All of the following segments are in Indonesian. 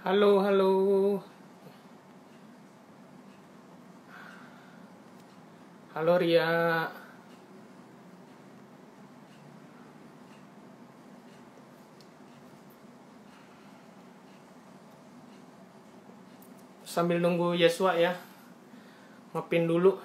Halo, halo. Halo Ria. Sambil nunggu Yeswa ya. Ngepin dulu.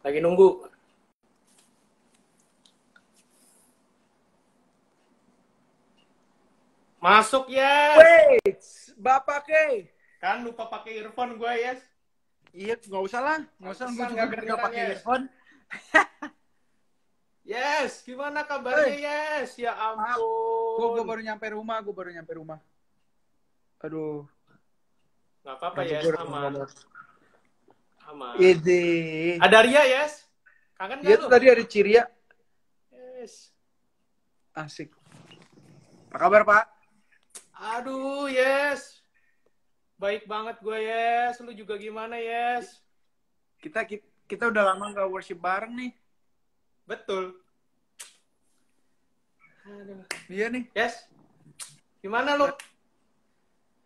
Lagi nunggu. Masuk ya. Wait, Bapak Ke. Kan lupa pakai earphone gue ya. Iya, nggak usah lah. Nggak usah, gue Pantesan juga nggak nggak kedengeran, pakai Yes. earphone. Yes, gimana kabarnya Yes? Ya Maaf, gue ampun. baru nyampe rumah. Aduh, Nggak apa-apa nanti Yes, gue aman. Aman. Ide. Ada Ria Yes? Kangen Iya gak tuh lu? tadi ada Ciria. Yes. Asik. Apa kabar, Pak? Aduh Yes. Baik banget gue Yes. Lu juga gimana Yes? Kita udah lama nggak worship bareng nih. Betul. Aduh. Iya nih. Yes. Gimana lu?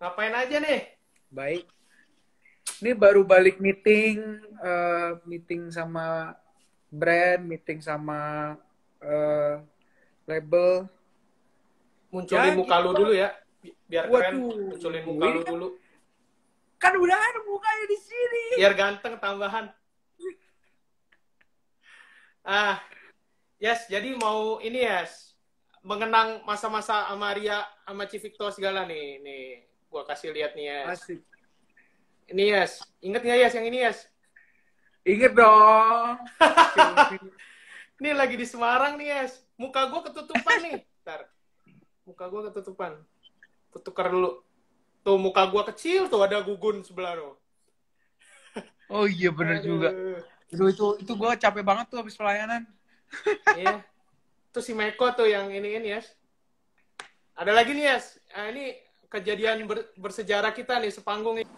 Ngapain aja nih? Baik. Ini baru balik meeting sama brand, meeting sama label. Munculin Ya, muka lu gitu. dulu ya. Biar keren. Waduh, Munculin muka lu dulu. Kan udah ada mukanya di sini. Biar ganteng tambahan. Yes, jadi mau ini Yes. Mengenang masa-masa sama Ria sama Civicto segala nih. Nih, gua kasih lihat nih Yes. Asik. Ini Yes. Ingat nggak Yes yang ini Yes? Ingat dong. Ini lagi di Semarang nih Yes. Muka gua ketutupan nih. Ntar. Muka gua ketutupan. Tukar dulu. Tuh muka gua kecil tuh ada Gugun sebelah tuh. Oh iya bener juga. Itu gue capek banget tuh habis pelayanan. Iya. Tuh si Meko tuh yang ini Yes. Ada lagi nih Yes. Ini kejadian bersejarah kita nih sepanggung ini.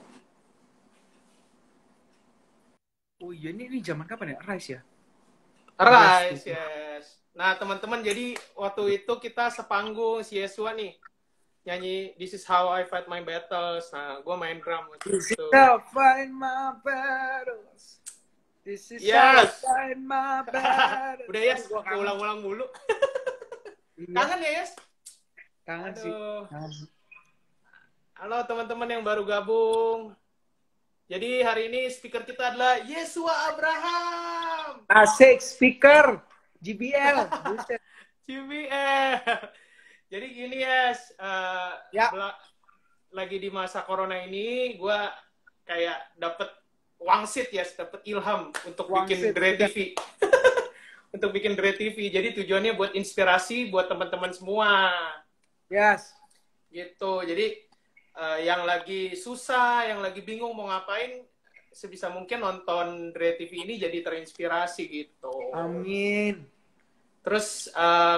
Oh iya ini zaman kapan ya? Rise ya? Rise, yes. Nah teman-teman jadi waktu itu kita sepanggung si Yesua nih nyanyi This is how I fight my battles. Nah gue main drum waktu This is itu. how I fight my battles. This is how I fight my battles. Udah Yes, gue ulang-ulang mulu. Kangen ya Yes? Kangen sih. Halo teman-teman yang baru gabung. Jadi hari ini speaker kita adalah Yesua Abraham. Asik speaker JBL. JBL. Jadi gini Yes, lagi di masa corona ini gue kayak dapet wangsit Yes, dapet ilham untuk bikin Dre TV. Untuk bikin Dre TV. Jadi tujuannya buat inspirasi buat teman-teman semua. Yes. Gitu. Jadi yang lagi susah, yang lagi bingung mau ngapain, sebisa mungkin nonton Dre TV ini jadi terinspirasi gitu. Amin. Terus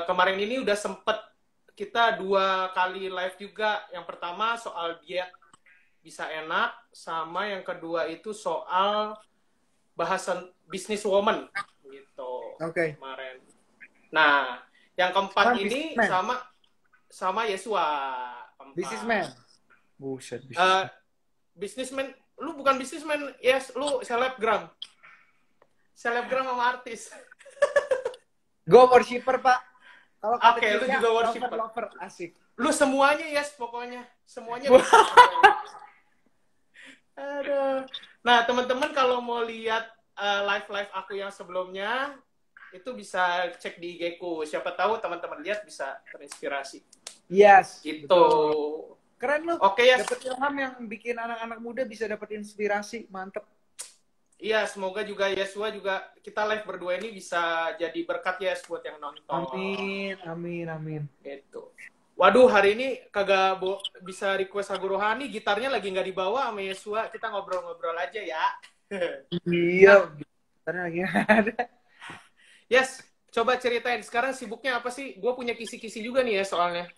kemarin ini udah sempet kita 2 kali live juga. Yang pertama soal diet bisa enak, sama yang kedua itu soal bahasan business woman gitu. Oke. Kemarin. Nah, yang keempat ini sama Yesua. Businessman. Buset, Businessman, lu bukan businessman, Yes, lu selebgram. Selebgram sama artis. Gue worshipper, Pak. Oke, lu juga worshipper. Lover, asik. Lu semuanya Yes, pokoknya. Semuanya. Aduh. Nah, teman-teman kalau mau lihat live-live aku yang sebelumnya, itu bisa cek di IG ku. Siapa tahu teman-teman lihat bisa terinspirasi. Yes. Gitu. Betul. Keren lu. Oke, Yes. Dapet ilham yang bikin anak-anak muda bisa dapat inspirasi. Mantep. Iya, semoga juga Yesua juga kita live berdua ini bisa jadi berkat ya buat yang nonton. Amin, amin, amin. Gitu. Waduh, hari ini kagak bisa request lagu rohani, gitarnya lagi nggak dibawa sama Yesua. Kita ngobrol-ngobrol aja ya. Iya, gitarnya lagi ada. Yes, coba ceritain. Sekarang sibuknya apa sih? Gue punya kisi-kisi juga nih ya soalnya.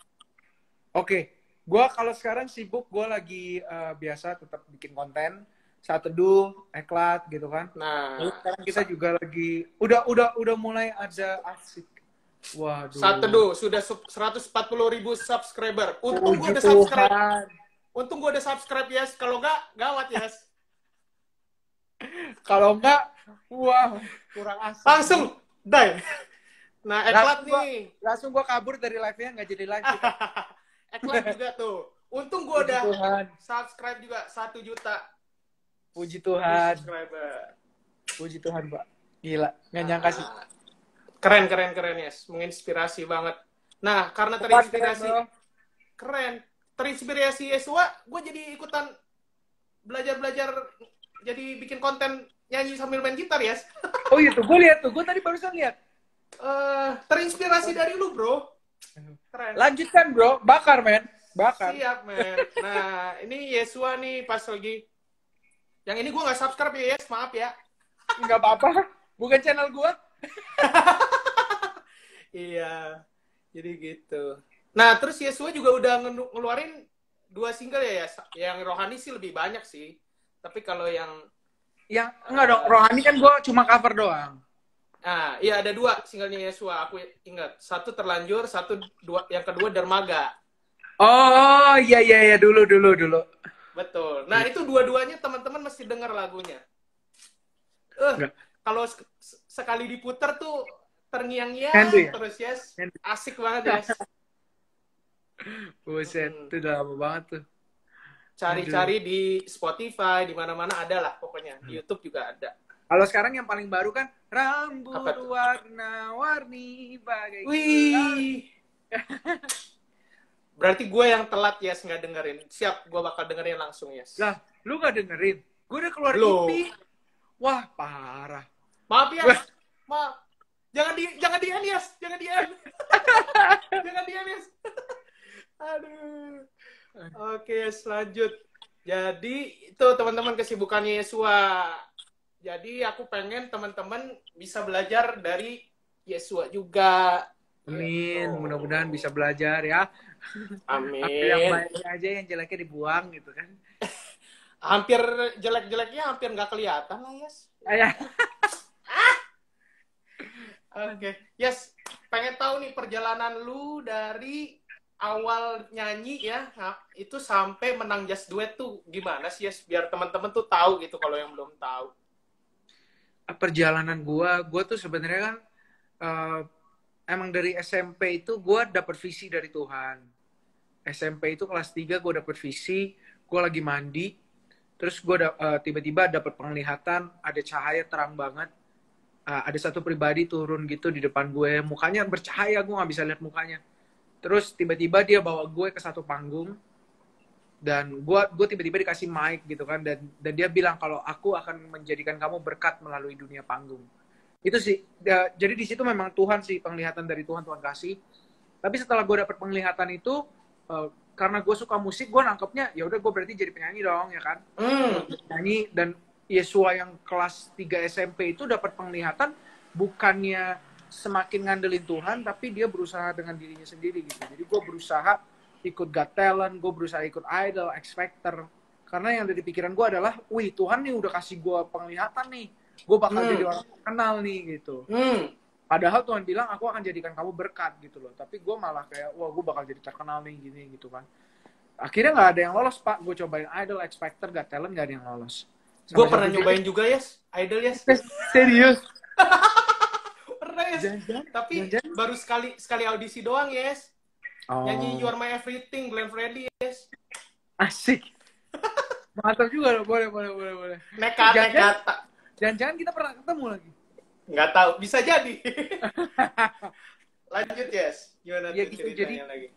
Oke, gue kalau sekarang sibuk, gue lagi biasa tetap bikin konten. Saat teduh, eklat gitu kan. Nah, Lalu sekarang kita juga lagi udah mulai ada asik. Waduh. saat teduh sudah 140.000 subscriber. Untung gue Puji udah subscribe. Tuhan. Untung gue udah subscribe, yes. Kalau nggak, gawat, yes. Kalau enggak, wah, kurang asik. Langsung, die. Nah, eklat nih. Langsung gue kabur dari live-nya, nggak jadi live. Eklat juga tuh. Untung gue udah Tuhan. subscribe juga 1 juta. Puji Tuhan. Subscriber. Puji Tuhan, Pak. Gila, nggak nyangka sih. Keren, yes. Menginspirasi banget. Nah, karena terinspirasi, keren. Terinspirasi Yesua, gue jadi ikutan belajar jadi bikin konten nyanyi sambil main gitar, yes. Oh iya tuh, gue lihat tuh. Gue tadi barusan lihat. Terinspirasi dari lu, bro. Keren. Lanjutkan, bro. Bakar, men. Bakar. Siap, men. Nah, ini Yesua nih pas lagi. Yang ini gue nggak subscribe ya, yes. Maaf ya. Nggak apa-apa. Bukan channel gue. Iya. Jadi gitu. Nah, terus Yesua juga udah ngeluarin 2 single ya. Yang rohani sih lebih banyak sih. Tapi kalau yang enggak dong, rohani kan gue cuma cover doang. Nah, iya ada 2 singlenya Yesua. Aku ingat. 1 Terlanjur, 2 yang kedua Dermaga. Oh, iya dulu. Betul. Nah, itu dua-duanya teman-teman mesti dengar lagunya. Kalau sekali diputar tuh terngiang-ngiang ya? terus, yes. Asik banget, yes. Buset, itu udah lama banget tuh. Cari-cari di Spotify, di mana-mana ada lah pokoknya. Di YouTube juga ada. Kalau sekarang yang paling baru kan rambut warna-warni bagai. Wih. Berarti gue yang telat, yes, nggak dengerin. Siap, gue bakal dengerin langsung, yes. Lah, lu nggak dengerin? Gue udah keluar EP. Wah, parah. Maaf ya, maaf. Jangan di end, yes. Jangan di end, yes. Aduh. Oke, lanjut. Jadi, itu teman-teman kesibukannya Yesua. Jadi, aku pengen teman-teman bisa belajar dari Yesua juga. Amin, mudah-mudahan bisa belajar ya. Amin. Yang baiknya aja, yang jeleknya dibuang gitu kan. Hampir jelek-jeleknya hampir nggak kelihatan lah, yes. Oke. Yes, pengen tahu nih perjalanan lu dari awal nyanyi ya, itu sampai menang Just Duet tuh gimana sih, yes? Biar teman-teman tuh tahu gitu kalau yang belum tahu. Perjalanan gue tuh sebenarnya kan emang dari SMP itu gue dapet visi dari Tuhan. SMP itu kelas 3 gue dapet visi, gue lagi mandi, terus gue tiba-tiba dapet penglihatan, ada cahaya terang banget, ada satu pribadi turun gitu di depan gue, mukanya bercahaya, gue nggak bisa lihat mukanya. Terus tiba-tiba dia bawa gue ke satu panggung, dan gue tiba-tiba dikasih mic gitu kan, dan dia bilang kalau aku akan menjadikan kamu berkat melalui dunia panggung. Itu sih, jadi di situ memang Tuhan sih, penglihatan dari Tuhan kasih. Tapi setelah gue dapet penglihatan itu, karena gue suka musik, gue nangkepnya ya udah gue berarti jadi penyanyi dong, ya kan? Penyanyi. Dan Yesua yang kelas 3 SMP itu dapat penglihatan, bukannya semakin ngandelin Tuhan, tapi dia berusaha dengan dirinya sendiri gitu. Jadi gue berusaha ikut Got Talent, gue berusaha ikut Idol, X Factor. Karena yang dari pikiran gue adalah, wih Tuhan nih udah kasih gue penglihatan nih, gue bakal jadi orang terkenal nih gitu. Padahal Tuhan bilang aku akan jadikan kamu berkat gitu loh. Tapi gue malah kayak, wah gue bakal jadi terkenal nih gini gitu kan. Akhirnya nggak ada yang lolos, Pak. Gue cobain Idol, X Factor, Got Talent, nggak ada yang lolos. Gue pernah nyobain juga, yes. Idol, yes. Serius? Pernah, yes. Tapi baru sekali audisi doang, yes. Nyanyi You Are My Everything, Glenn Fredly, yes. Asik. Mantap juga loh. Boleh. Nekat. Jangan-jangan kita pernah ketemu lagi. Nggak tahu, bisa jadi. Lanjut, yes. Gimana ya, tuh gitu, ceritanya jadi, lagi?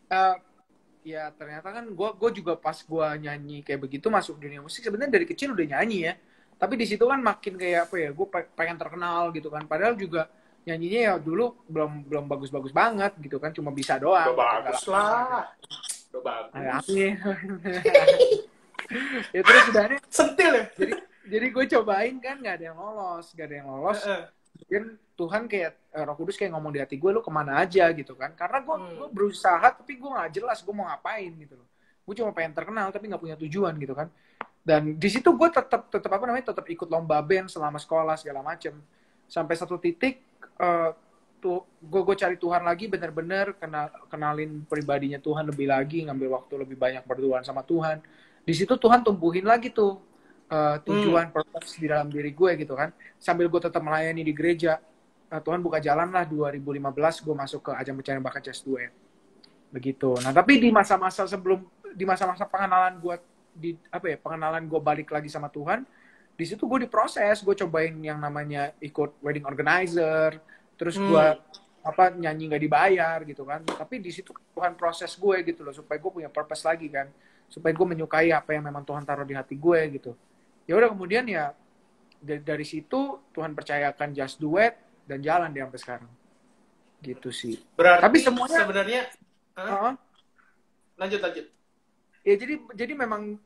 Ya ternyata kan gue juga pas gue nyanyi kayak begitu masuk dunia musik, sebenarnya dari kecil udah nyanyi ya. Tapi di situ kan makin kayak apa ya, gue pengen terkenal gitu kan. Padahal juga nyanyinya ya dulu belum bagus-bagus banget gitu kan, cuma bisa Udah doang gitu. bagus lah. Udah bagus. Amin. Ya terus udah Sentil ya? jadi gue cobain kan nggak ada yang lolos. Mungkin Tuhan kayak Roh Kudus kayak ngomong di hati gue, lu kemana aja gitu kan, karena gue berusaha tapi gue nggak jelas gue mau ngapain gitu loh. Gue cuma pengen terkenal tapi nggak punya tujuan gitu kan. Dan di situ gue tetap apa namanya, tetap ikut lomba band selama sekolah segala macem, sampai satu titik tuh gue cari Tuhan lagi, bener-bener kenalin pribadinya Tuhan lebih lagi, ngambil waktu lebih banyak berduaan sama Tuhan. Di situ Tuhan tumbuhin lagi tuh tujuan purpose di dalam diri gue gitu kan, sambil gue tetap melayani di gereja. Tuhan buka jalan lah 2015 gue masuk ke ajang pencarian bakat jazz duet begitu. Nah tapi di masa-masa pengenalan gue pengenalan gue balik lagi sama Tuhan, di situ gue diproses, gue cobain yang namanya ikut wedding organizer, terus gue nyanyi nggak dibayar gitu kan. Tapi di situ Tuhan proses gue gitu loh, supaya gue punya purpose lagi kan, supaya gue menyukai apa yang memang Tuhan taruh di hati gue gitu. Ya udah, kemudian ya dari situ Tuhan percayakan jazz duet dan jalan dia sampai sekarang gitu sih. Berarti tapi semuanya sebenarnya lanjut ya, jadi memang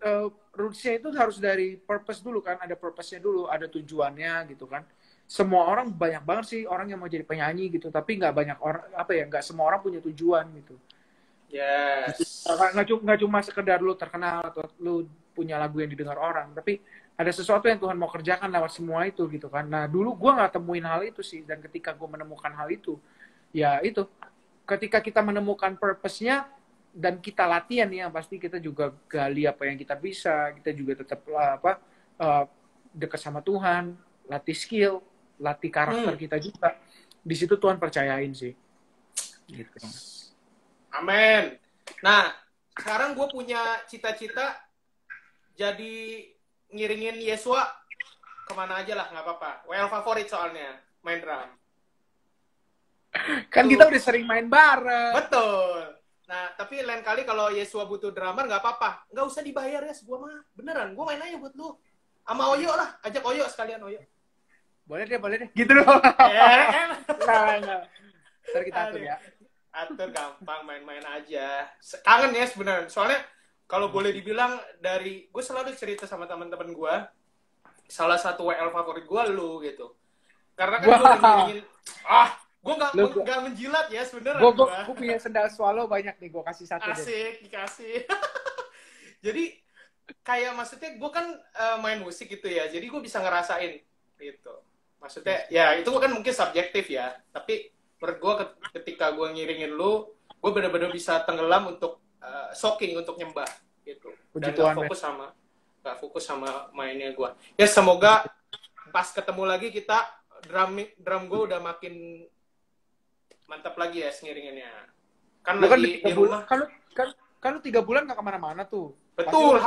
roots-nya itu harus dari purpose dulu kan, ada purpose-nya dulu, ada tujuannya gitu kan. Semua orang, banyak banget sih orang yang mau jadi penyanyi gitu, tapi nggak banyak orang, nggak semua orang punya tujuan gitu. Yes. Nggak cuma sekedar lu terkenal atau lu punya lagu yang didengar orang, tapi ada sesuatu yang Tuhan mau kerjakan lewat semua itu gitu kan. Nah dulu gue nggak temuin hal itu sih, dan ketika gue menemukan hal itu, ya itu, ketika kita menemukan purpose-nya dan kita latihan ya, pasti kita juga gali apa yang kita bisa, kita juga tetap dekat sama Tuhan, latih skill, latih karakter kita juga. Di situ Tuhan percayain sih. Gitu. Amin. Nah, sekarang gue punya cita-cita jadi ngiringin Yesua kemana aja lah, nggak apa-apa. WL favorit soalnya, main drum. Kan kita udah sering main bareng. Betul. Nah, tapi lain kali kalau Yesua butuh drummer, nggak apa-apa. Nggak usah dibayar ya, gue mah. Beneran, gue main aja buat lu. Sama Oyo lah, ajak Oyo sekalian, Oyo. Boleh deh. Gitu loh. Nah. Ntar kita atur ya. Atur gampang, main-main aja. Kangen ya sebenarnya. Soalnya kalau boleh dibilang, gue selalu cerita sama teman-teman gue, salah satu WL favorit gue lu gitu. Karena kan gue udah ngiringin, gue nggak menjilat ya sebenarnya. Gue punya sendal swallow banyak nih, gue kasih satu. Asik, dikasih. Jadi kayak maksudnya gue kan main musik gitu ya, jadi gue bisa ngerasain gitu. Maksudnya ya itu kan mungkin subjektif ya, tapi menurut gue ketika gue ngiringin lu, gue benar-benar bisa tenggelam untuk soaking, untuk nyembah gitu. Dan gak fokus sama mainnya gue. Ya semoga pas ketemu lagi kita drum gue udah makin mantap lagi ya ngiringinnya. Kan lagi di rumah. Kan lu 3 bulan gak kemana-mana tuh. Betul,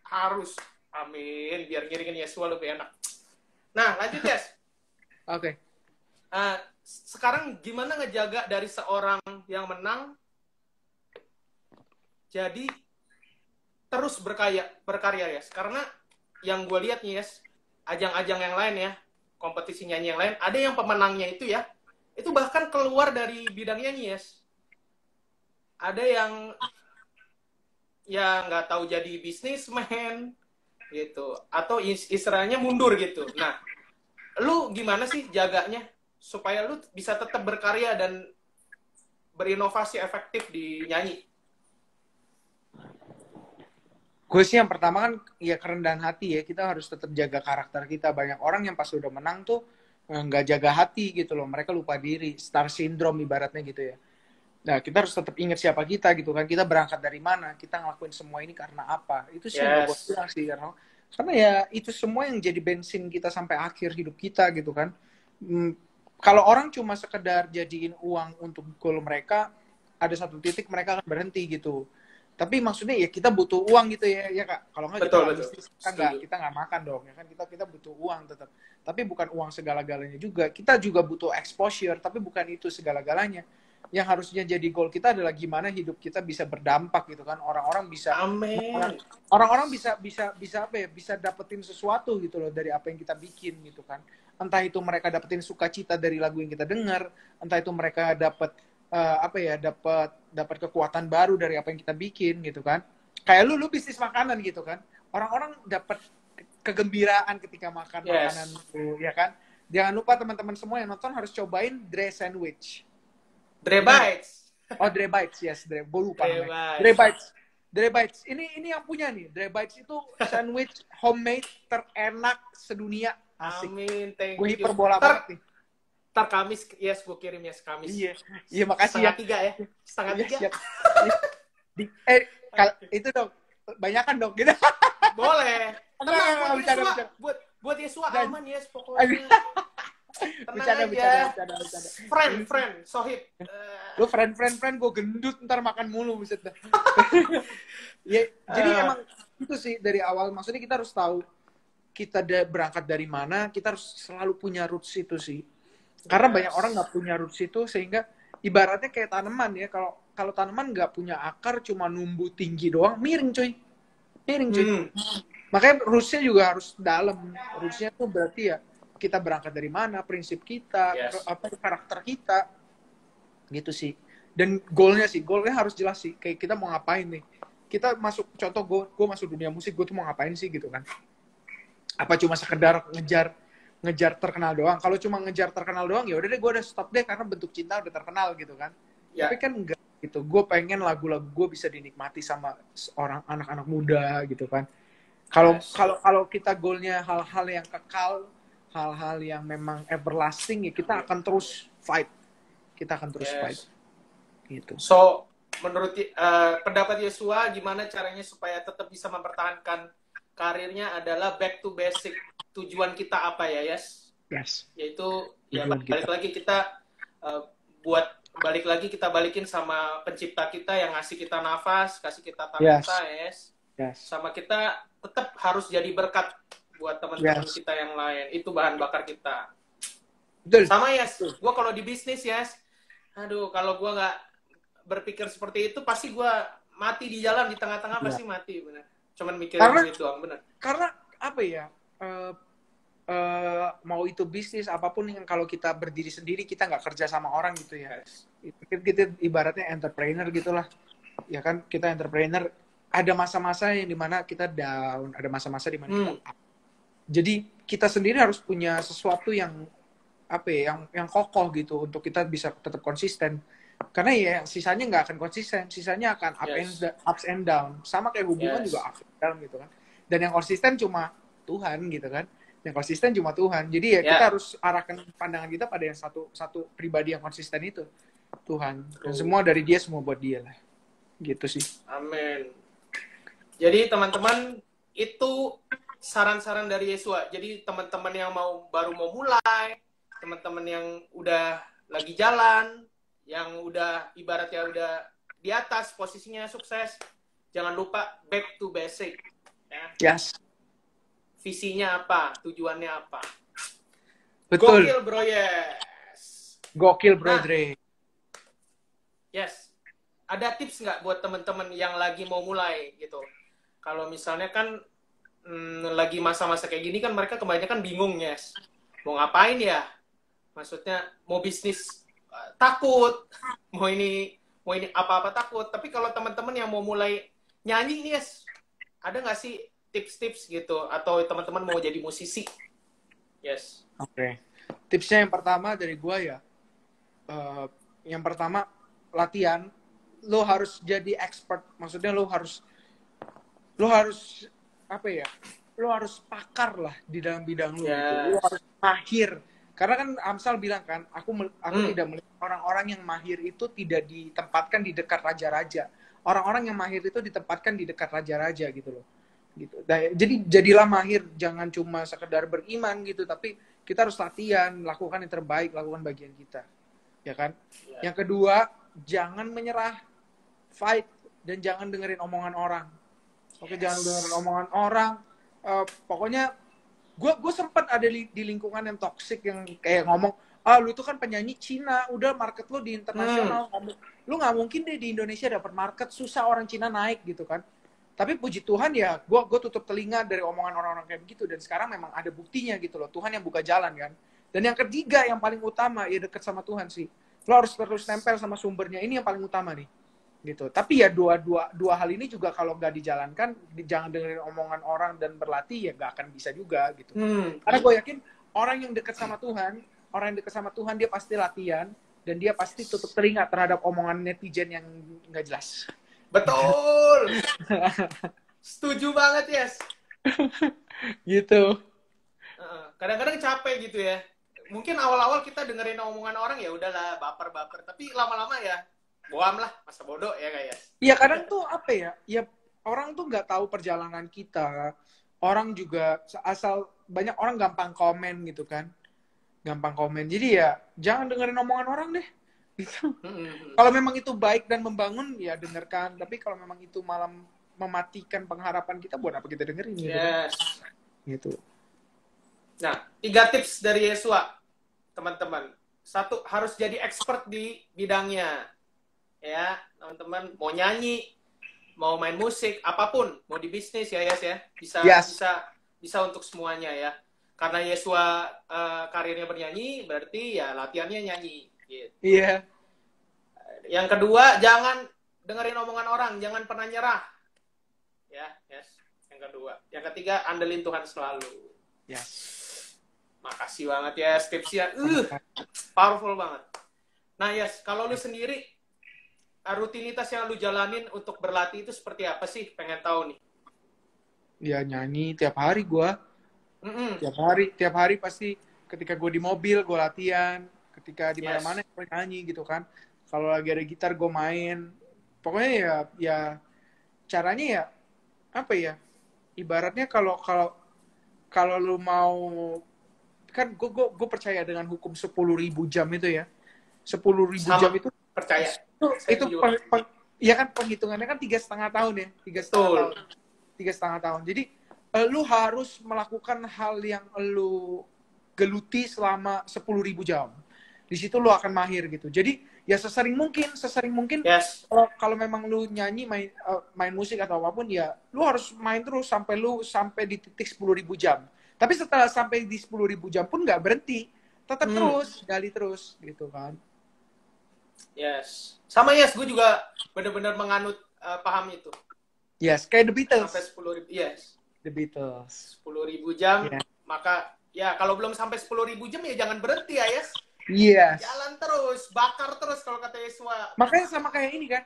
harus. Amin, biar ngiringin Yesua lebih enak. Nah, lanjut Yes. Oke. Sekarang gimana ngejaga dari seorang yang menang jadi terus berkarya ya? Karena yang gue lihat nih Yes, ajang-ajang yang lain ya, kompetisi nyanyi yang lain, ada yang pemenangnya itu ya, itu bahkan keluar dari bidang nyanyi Yes. Ada yang ya nggak tahu jadi bisnismen gitu, atau istilahnya mundur gitu. Nah, lu gimana sih jaganya supaya lu bisa tetap berkarya dan berinovasi efektif di nyanyi? Gue sih yang pertama kan ya kerendahan hati ya, kita harus tetap jaga karakter kita. Banyak orang yang pas udah menang tuh nggak jaga hati gitu loh, mereka lupa diri, star syndrome ibaratnya gitu ya. Nah kita harus tetap ingat siapa kita gitu kan, kita berangkat dari mana, kita ngelakuin semua ini karena apa. Itu sih yang gue bilang sih, karena ya itu semua yang jadi bensin kita sampai akhir hidup kita gitu kan. Kalau orang cuma sekedar jadiin uang untuk goal mereka, ada satu titik mereka akan berhenti gitu. Tapi maksudnya ya kita butuh uang gitu ya Kak. Kalau nggak kita nggak makan dong ya kan, kita butuh uang tetap. Tapi bukan uang segala-galanya juga. Kita juga butuh exposure, tapi bukan itu segala-galanya. yang harusnya jadi goal kita adalah gimana hidup kita bisa berdampak gitu kan. Orang-orang bisa Amin. orang-orang bisa apa ya? Bisa dapetin sesuatu gitu loh dari apa yang kita bikin gitu kan. Entah itu mereka dapetin sukacita dari lagu yang kita dengar, entah itu mereka dapat apa ya? dapat kekuatan baru dari apa yang kita bikin gitu kan. Kayak lu bisnis makanan gitu kan. Orang-orang dapat kegembiraan ketika makan makanan lu, ya kan? Jangan lupa teman-teman semua yang nonton harus cobain Dre Sandwich. Dre Bites. Oh, Dre Bites, yes, Dre. Gue lupa Dre namanya. Bites. Dre Bites. Ini yang punya nih. Dre Bites itu sandwich homemade terenak sedunia. Asik. Amin, thank Gue you. hiperbola banget nih. Ntar Kamis, yes, gue kirim ya Kamis. Iya, makasih ya. 2:30 ya. 2:30. Siap. Itu dong. Banyakan dong, gitu. Boleh. Tenang, Bercanda. buat Yesua aman, yes, pokoknya. Tenang aja. Bercanda. Friend, sohib. Lu friend, gue gendut ntar makan mulu, buset dah. Ya, jadi emang itu sih dari awal. Maksudnya kita harus tahu kita berangkat dari mana, kita harus selalu punya roots itu sih. Karena banyak orang nggak punya roots itu, sehingga ibaratnya kayak tanaman ya. Kalau tanaman nggak punya akar, cuma numbuh tinggi doang, miring cuy. Makanya rootsnya juga harus dalam. Rootsnya tuh berarti ya kita berangkat dari mana, prinsip kita, karakter kita, gitu sih. Dan goalnya harus jelas sih. Kayak kita mau ngapain nih? Kita masuk, contoh gue masuk dunia musik, gue tuh mau ngapain sih gitu kan? Apa cuma sekedar ngejar terkenal doang? Kalau cuma ngejar terkenal doang, ya udah deh, gue udah stop deh karena bentuk cinta udah terkenal gitu kan. Tapi kan enggak gitu. Gue pengen lagu-lagu gue bisa dinikmati sama orang anak-anak muda gitu kan. Kalau kita goalnya hal-hal yang kekal, hal-hal yang memang everlasting, ya kita akan terus fight. Kita akan terus fight. Gitu. So, menurut pendapat Yesua, gimana caranya supaya tetap bisa mempertahankan karirnya adalah back to basic. Tujuan kita apa ya, Yes? Yaitu, ya balik lagi kita kita balikin sama pencipta kita yang ngasih kita nafas, kasih kita talenta, yes. Sama kita tetap harus jadi berkat buat teman-teman kita yang lain. Itu bahan bakar kita. Betul. Sama gue kalau di bisnis aduh, kalau gue nggak berpikir seperti itu, pasti gue mati di jalan, di tengah-tengah pasti mati, benar. Cuman mikirin duit doang, benar. Karena apa ya, mau itu bisnis apapun yang kalau kita berdiri sendiri, kita nggak kerja sama orang gitu ya. Kita ibaratnya entrepreneur gitulah. Ya kan, kita entrepreneur, ada masa-masa yang dimana kita down, ada masa-masa dimana kita up. Jadi kita sendiri harus punya sesuatu yang apa ya, yang kokoh gitu untuk kita bisa tetap konsisten. Karena ya sisanya nggak akan konsisten, sisanya akan ups and down. Sama kayak hubungan juga ups and down gitu kan. Dan yang konsisten cuma Tuhan gitu kan. Yang konsisten cuma Tuhan. Jadi ya kita harus arahkan pandangan kita pada yang satu pribadi yang konsisten itu, Tuhan. Dan semua dari Dia, semua buat Dia lah. Gitu sih. Amin. Jadi teman-teman, itu saran-saran dari Yesua. Jadi teman-teman yang baru mau mulai, teman-teman yang udah lagi jalan, yang udah ibaratnya udah di atas posisinya sukses, jangan lupa back to basic. Ya. Yes. Visinya apa? Tujuannya apa? Betul. Gokil bro, yes. Gokil bro, Dre. Yes. Ada tips nggak buat teman-teman yang lagi mau mulai gitu? Kalau misalnya kan lagi masa-masa kayak gini kan mereka kebanyakan bingung, yes. Mau ngapain ya? Maksudnya mau bisnis takut, mau ini apa-apa takut. Tapi kalau teman-teman yang mau mulai nyanyi nih, yes, ada nggak sih tips-tips gitu? Atau teman-teman mau jadi musisi? Yes. Oke. Tipsnya yang pertama dari gue ya, yang pertama latihan. Lo harus jadi expert. Maksudnya lo harus apa ya? Lo harus pakar lah di dalam bidang lo. Gitu. Lo harus mahir. Karena kan Amsal bilang kan, aku tidak melihat orang-orang yang mahir itu tidak ditempatkan di dekat raja-raja. Orang-orang yang mahir itu ditempatkan di dekat raja-raja gitu loh. Gitu. Jadi jadilah mahir, jangan cuma sekedar beriman gitu, tapi kita harus latihan, lakukan yang terbaik, lakukan bagian kita. Ya kan? Yang kedua, jangan menyerah, fight, dan jangan dengerin omongan orang. Oke, jangan dengerin omongan orang. Pokoknya gue sempat ada di lingkungan yang toksik yang kayak ngomong, lu tuh kan penyanyi Cina, udah market lu di internasional. Lu nggak mungkin deh di Indonesia dapat market, susah orang Cina naik gitu kan. Tapi puji Tuhan ya, gue tutup telinga dari omongan orang-orang kayak begitu. Dan sekarang memang ada buktinya gitu loh. Tuhan yang buka jalan kan. Dan yang ketiga, yang paling utama, ya deket sama Tuhan sih. Lo harus terus nempel sama sumbernya. Ini yang paling utama nih. Gitu. Tapi ya dua hal ini juga kalau nggak dijalankan, jangan dengerin omongan orang dan berlatih, ya nggak akan bisa juga gitu. Karena gue yakin orang yang dekat sama Tuhan, dia pasti latihan. Dan dia pasti tutup telinga terhadap omongan netizen yang nggak jelas. Betul. Setuju banget, Yes. Gitu. Kadang-kadang capek gitu ya. Mungkin awal-awal kita dengerin omongan orang ya udahlah baper-baper, tapi lama-lama ya boam lah, masa bodoh ya kayak. Iya kadang tuh apa ya? Ya orang tuh nggak tahu perjalanan kita. Orang juga asal banyak orang gampang komen gitu kan. Gampang komen. Jadi ya jangan dengerin omongan orang deh. Gitu. Kalau memang itu baik dan membangun ya dengarkan. Tapi kalau memang itu malah mematikan pengharapan kita, buat apa kita dengerin gitu. Yes. Gitu. Nah, 3 tips dari Yesua, teman-teman. 1, harus jadi expert di bidangnya. Ya, teman-teman, mau nyanyi, mau main musik, apapun, mau di bisnis ya, Yes ya. Bisa untuk semuanya ya. Karena Yesua karirnya bernyanyi, berarti ya latihannya nyanyi. Gitu. Iya. Yang kedua, jangan dengerin omongan orang, jangan pernah nyerah. Ya, Yes. Yang kedua. Yang ketiga, andelin Tuhan selalu. Yes. Makasih banget ya tipsnya. Powerful banget. Nah, Yes, kalau lu sendiri, rutinitas yang lu jalanin untuk berlatih itu seperti apa sih? Pengen tahu nih. Ya nyanyi tiap hari gue. Tiap hari pasti ketika gue di mobil gue latihan, ketika di mana-mana gue nyanyi gitu kan. Kalau lagi ada gitar gue main. Pokoknya ya caranya ya apa ya? Ibaratnya kalau lu mau kan gue percaya dengan hukum 10.000 jam itu ya. 10.000 jam itu percaya. Itu ya kan penghitungannya kan 3,5 tahun ya. 3,5 tahun. Jadi lu harus melakukan hal yang lu geluti selama 10.000 jam. Di situ lu akan mahir gitu. Jadi ya sesering mungkin Yes. Kalau memang lu nyanyi main musik atau apapun ya lu harus main terus sampai di titik 10.000 jam. Tapi setelah sampai di 10.000 jam pun nggak berhenti, tetap terus gali terus gitu kan. Yes. Sama Yes, gue juga benar-benar menganut paham itu. Yes, kayak The Beatles. Sampai 10.000, yes. The Beatles. 10.000 jam, maka ya kalau belum sampai 10.000 jam ya jangan berhenti ya, Yes. Yes. Jalan terus, bakar terus kalau kata Yesua. Makanya sama kayak ini kan,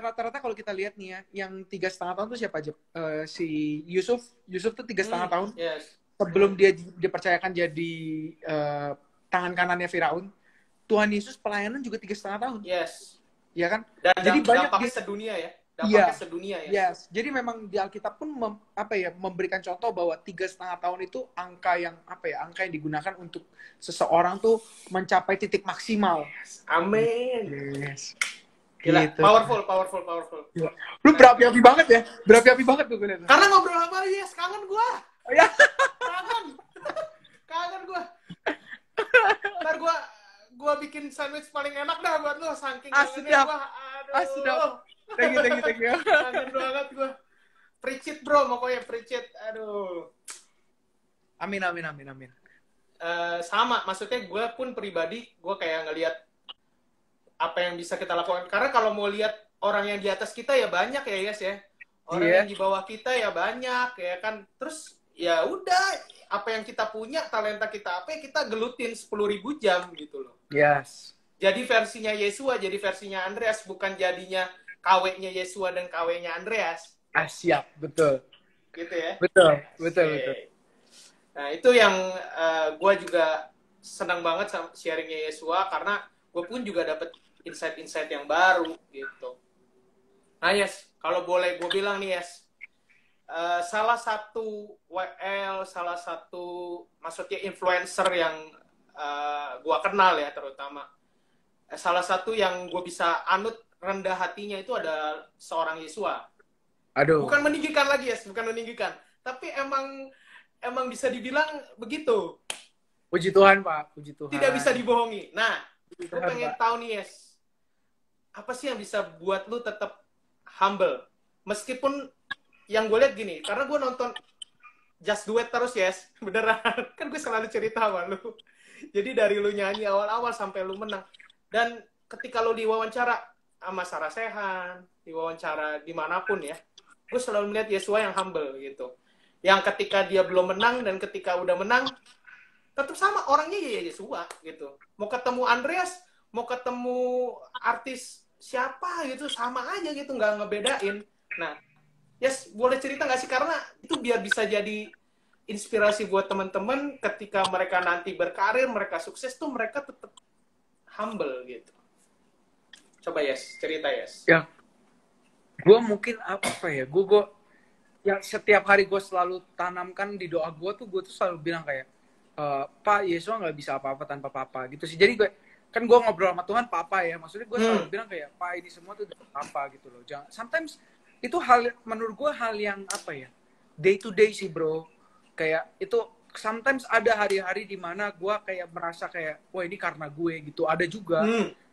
rata-rata kalau kita lihat nih ya, yang 3,5 tahun tuh siapa aja? Si Yusuf tuh 3,5 tahun. Yes. Sebelum dia dipercayakan jadi tangan kanannya Firaun, Tuhan Yesus pelayanan juga 3,5 tahun. Yes. Ya kan? Dan jadi dampaknya sedunia ya. Dampaknya sedunia ya. Yes. Jadi memang di Alkitab pun memberikan contoh bahwa 3,5 tahun itu angka yang digunakan untuk seseorang tuh mencapai titik maksimal. Yes. Amin. Yes. Gila, gitu. Powerful. Gila. Lu berapi-api banget ya? Berapi-api banget tuh gue liat. Karena ngobrol sama Yes, kangen gua. Oh, ya. Kangen gua. Ntar gua bikin sandwich paling enak dah buat lu, saking kangennya gua. Aduh. Sedap. Thank you. Kangen banget gua. Preach it, bro, pokoknya preach it. Aduh. Amin. Sama, maksudnya gue pun pribadi, gue kayak ngelihat apa yang bisa kita lakukan. Karena kalau mau lihat orang yang di atas kita ya banyak ya, Yes ya. Orang yang di bawah kita ya banyak ya kan. Terus ya udah, apa yang kita punya, talenta kita apa, kita gelutin 10.000 jam gitu loh. Yes. Jadi versinya Yesua, jadi versinya Andreas, bukan jadinya KW-nya Yesua dan KW-nya Andreas. Siap, betul. Gitu ya. Betul. Nah, itu yang gue juga senang banget sama sharingnya Yesua, karena gue pun juga dapet insight-insight yang baru gitu. Nah, Yes, kalau boleh gue bilang nih, Yes, salah satu WL, salah satu maksudnya influencer yang gue kenal ya, terutama salah satu yang gue bisa anut rendah hatinya itu ada seorang Yesua. Aduh. Bukan meninggikan lagi, Yes, bukan meninggikan, tapi emang bisa dibilang begitu. Puji Tuhan, Pak. Puji Tuhan. Tidak bisa dibohongi. Nah, Puji gue Tuhan, pengen Pak. tahu nih, Yes. Apa sih yang bisa buat lu tetap humble? Meskipun yang gue lihat gini, karena gue nonton Just Do It terus, Yes. Beneran. Kan gue selalu cerita sama lu. Jadi dari lu nyanyi awal-awal sampai lu menang. Dan ketika lu diwawancara sama Sarah Sechan, diwawancara dimanapun ya, gue selalu melihat Yesua yang humble gitu. Yang ketika dia belum menang dan ketika udah menang, tetap sama orangnya ya Yesua gitu. Mau ketemu Andreas, mau ketemu artis siapa gitu, sama aja gitu, nggak ngebedain. Nah, Yes, boleh cerita nggak sih? Karena itu biar bisa jadi inspirasi buat teman-teman ketika mereka nanti berkarir, mereka sukses tuh mereka tetap humble gitu. Coba Yes, cerita Yes. Ya, gue mungkin apa ya, gue yang setiap hari gue selalu tanamkan di doa gue tuh selalu bilang kayak, Pak, Yesus nggak bisa apa-apa tanpa Papa gitu sih. Jadi kan gue ngobrol sama Tuhan Papa ya, maksudnya gue selalu bilang kayak, Pak, ini semua tuh dari Papa gitu loh. Jangan, sometimes itu menurut gue hal yang apa ya, day to day sih bro. Kayak itu sometimes ada hari-hari di mana gue kayak merasa kayak, wah ini karena gue gitu. Ada juga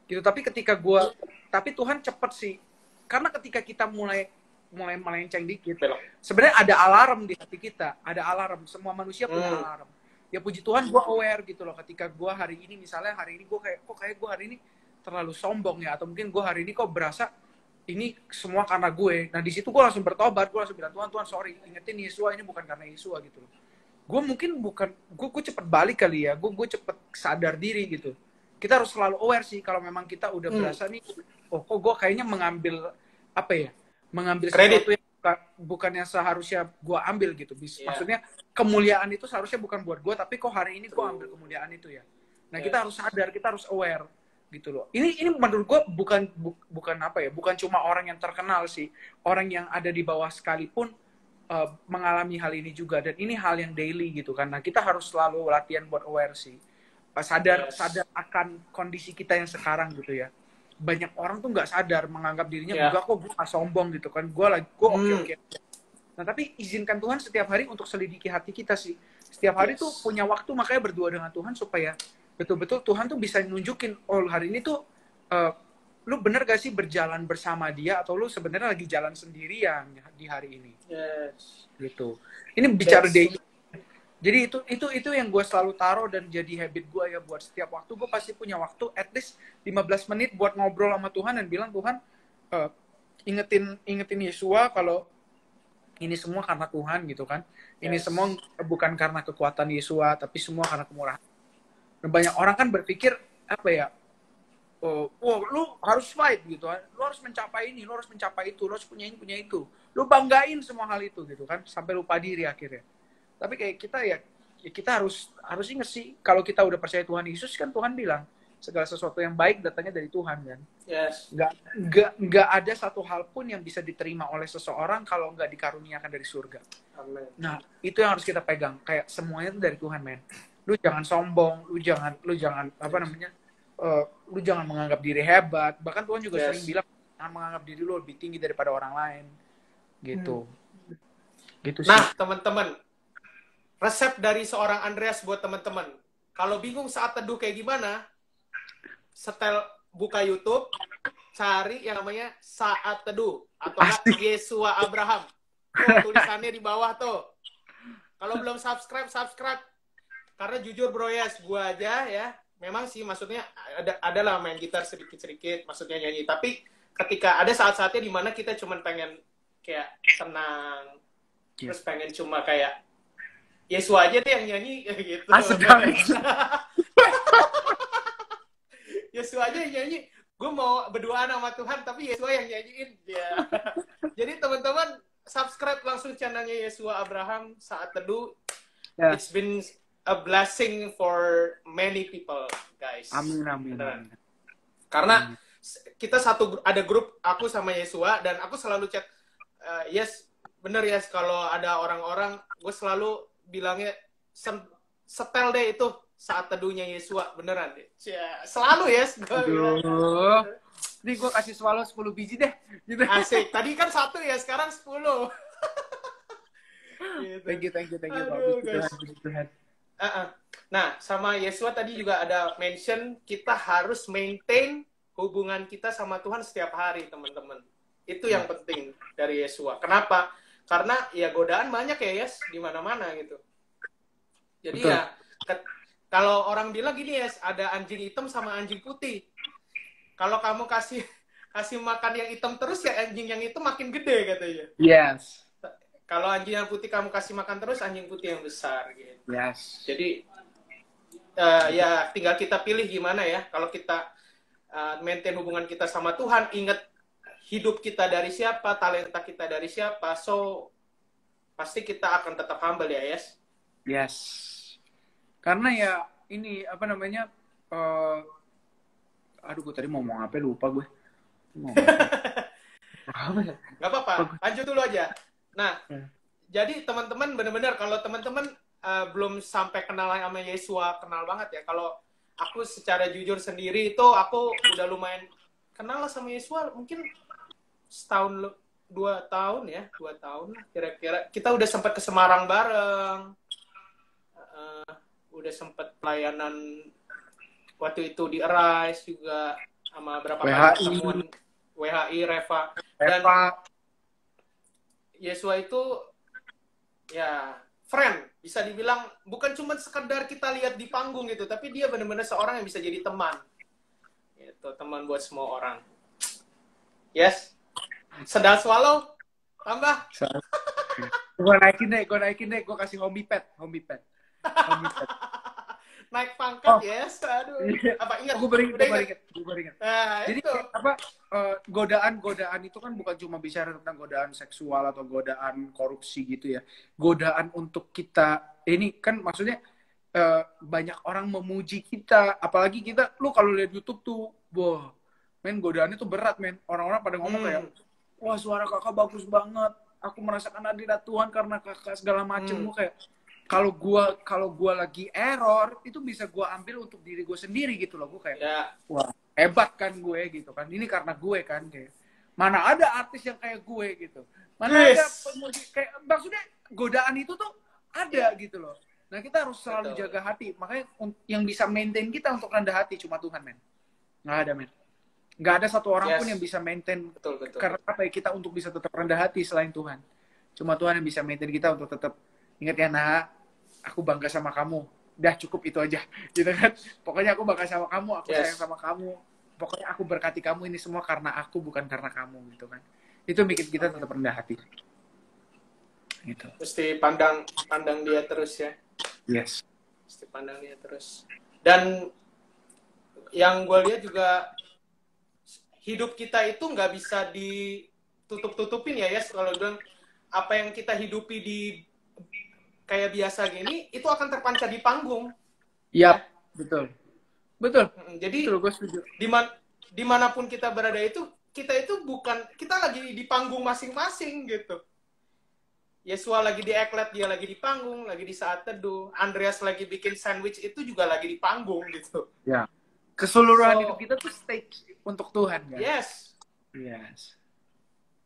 gitu. Tapi Tuhan cepet sih. Karena ketika kita mulai melenceng dikit, sebenarnya ada alarm di hati kita, ada alarm. Semua manusia punya alarm. Ya puji Tuhan gue aware gitu loh, ketika gue hari ini misalnya hari ini gue kayak gue hari ini terlalu sombong ya, atau mungkin gue hari ini kok berasa ini semua karena gue. Nah di situ gue langsung bertobat, gue langsung bilang Tuhan sorry, ingetin Yesua ini bukan karena Yesua gitu loh. Gue mungkin bukan gue cepet balik kali ya, gue cepet sadar diri gitu. Kita harus selalu aware sih kalau memang kita udah berasa nih, oh kok gue kayaknya mengambil sesuatu yang bukan yang seharusnya gue ambil gitu. Maksudnya kemuliaan itu seharusnya bukan buat gue, tapi kok hari ini gue ambil kemuliaan itu ya. Nah kita harus sadar, kita harus aware gitu loh. Ini menurut gue bukan apa ya, bukan cuma orang yang terkenal sih, orang yang ada di bawah sekalipun mengalami hal ini juga, dan ini hal yang daily gitu kan. Nah kita harus selalu latihan buat aware sih, sadar akan kondisi kita yang sekarang gitu ya. Banyak orang tuh nggak sadar, menganggap dirinya enggak kok, gue nggak sombong gitu kan, gue oke. Nah tapi izinkan Tuhan setiap hari untuk selidiki hati kita sih. Setiap hari tuh punya waktu, makanya berdua dengan Tuhan supaya betul-betul Tuhan tuh bisa nunjukin, oh hari ini tuh lu bener gak sih berjalan bersama dia, atau lu sebenarnya lagi jalan sendirian di hari ini. Gitu. Ini bicara daily. Jadi itu yang gue selalu taruh dan jadi habit gue ya, buat setiap waktu gue pasti punya waktu at least 15 menit buat ngobrol sama Tuhan dan bilang, Tuhan ingetin Yesua kalau ini semua karena Tuhan gitu kan. Ini semua bukan karena kekuatan Yesua, tapi semua karena kemurahan. Dan banyak orang kan berpikir apa ya, lu harus fight gitu kan, lu harus mencapai ini, lu harus mencapai itu, lu harus punya ini, punya itu, lu banggain semua hal itu gitu kan, sampai lupa diri akhirnya. Tapi kayak kita ya kita harus ingat sih, kalau kita udah percaya Tuhan Yesus kan, Tuhan bilang segala sesuatu yang baik datangnya dari Tuhan kan. Nggak ada satu hal pun yang bisa diterima oleh seseorang kalau nggak dikaruniakan dari surga. Amen. Nah itu yang harus kita pegang, kayak semuanya itu dari Tuhan, men. Lu jangan sombong, lu jangan apa namanya, lu jangan menganggap diri hebat. Bahkan Tuhan juga sering bilang, jangan menganggap diri lu lebih tinggi daripada orang lain gitu. Gitu sih. Nah teman-teman, resep dari seorang Andreas buat teman-teman, kalau bingung saat teduh kayak gimana, setel buka YouTube, cari yang namanya Saat Teduh atau Yesua Abraham. Tulisannya di bawah tuh. Kalau belum subscribe. Karena jujur bro Yes, gue aja ya, memang sih maksudnya adalah main gitar sedikit-sedikit, maksudnya nyanyi. Tapi ketika ada saat-saatnya dimana kita cuma pengen kayak tenang, terus pengen cuma kayak Yesua aja deh yang nyanyi gitu. Yesua aja yang nyanyi. Gue mau berduaan sama Tuhan, tapi Yesua yang nyanyiin. Ya. Jadi teman-teman, subscribe langsung channelnya Yesua Abraham Saat Teduh. It's been a blessing for many people, guys. Amin. Karena kita ada grup aku sama Yesua, dan aku selalu chat, Yes, bener Yes, kalau ada orang-orang, gue selalu bilangnya, setel deh itu Saat Teduhnya Yesua, beneran deh. Selalu Yes. Aduh. Ini gue kasih swallow 10 biji deh. Gitu. Asik. Tadi kan 1 ya, sekarang 10. Gitu. Thank you. Aduh, guys. Nah, sama Yesua tadi juga ada mention kita harus maintain hubungan kita sama Tuhan setiap hari, teman-teman. Itu yang penting dari Yesua. Kenapa? Karena ya godaan banyak ya, Yes, di mana-mana gitu. Jadi Betul. ya kalau orang bilang gini, Yes, ada anjing hitam sama anjing putih. Kalau kamu kasih makan yang hitam terus, ya anjing yang itu makin gede katanya. Yes. Kalau anjing yang putih kamu kasih makan terus, anjing putih yang besar gitu. Yes. Jadi ya tinggal kita pilih gimana ya. Kalau kita maintain hubungan kita sama Tuhan, ingat hidup kita dari siapa, talenta kita dari siapa, so pasti kita akan tetap humble ya, Yes. Yes. Karena ya ini apa namanya? Aduh, gue tadi mau ngomong apa, lupa gue. Gak apa-apa, lanjut dulu aja. Nah, jadi teman-teman benar-benar kalau teman-teman belum sampai kenal sama Yesua, kenal banget ya. Kalau aku secara jujur sendiri itu aku udah lumayan kenal lah sama Yesua, mungkin setahun 2 tahun ya, 2 tahun lah kira-kira. Kita udah sempat ke Semarang bareng, udah sempat pelayanan waktu itu di Arise juga sama berapa kali pertemuan WHI Reva. Dan Yesua itu ya friend, bisa dibilang bukan cuma sekedar kita lihat di panggung gitu, tapi dia benar-benar seorang yang bisa jadi teman. Itu teman buat semua orang. Yes. Sedang swallow tambah. Gue naikin deh, gue kasih homie pet. Naik pangkat, yes. Aduh. Apa ingat? Gue beringat. Nah, jadi itu. apa godaan itu kan bukan cuma bicara tentang godaan seksual atau godaan korupsi gitu ya. Godaan untuk kita ini kan maksudnya banyak orang memuji kita, apalagi kita, lu kalau lihat YouTube tuh, boh, men, godaannya tuh berat, men. Orang-orang pada ngomong kayak, wah, suara kakak bagus banget, aku merasakan hadirat Tuhan karena kakak segala macem. Gue kayak, kalau gua lagi error, itu bisa gua ambil untuk diri gue sendiri gitu loh. Gue kayak, wah, hebat kan gue gitu kan. Ini karena gue kan, kayak mana ada artis yang kayak gue gitu. Mana ada pemuji kayak, maksudnya godaan itu tuh ada gitu loh. Nah, kita harus selalu jaga hati. Makanya yang bisa maintain kita untuk rendah hati cuma Tuhan, men. Nggak ada, men. Nggak ada satu orang pun yang bisa maintain. Karena apa ya, kita untuk bisa tetap rendah hati selain Tuhan. Cuma Tuhan yang bisa maintain kita untuk tetap, ingat ya, nah, aku bangga sama kamu. Udah cukup itu aja. Gitu kan. Pokoknya aku bangga sama kamu, aku sayang sama kamu. Pokoknya aku berkati kamu ini semua karena aku, bukan karena kamu, gitu kan. Itu bikin kita tetap rendah hati. Gitu. Mesti pandang dia terus ya. Yes. Mesti pandang dia terus. Dan yang gue lihat juga hidup kita itu nggak bisa ditutup-tutupin ya, yes. Kalau bilang apa yang kita hidupi di kayak biasa gini, itu akan terpancar di panggung. Iya, betul. Jadi betul, gue setuju. Dimanapun kita berada itu, kita itu bukan, kita lagi di panggung masing-masing gitu. Yesua lagi di eklet, dia lagi di panggung, lagi di saat teduh. Andreas lagi bikin sandwich, itu juga lagi di panggung gitu. Ya. Keseluruhan hidup kita tuh stage untuk Tuhan kan. Yes.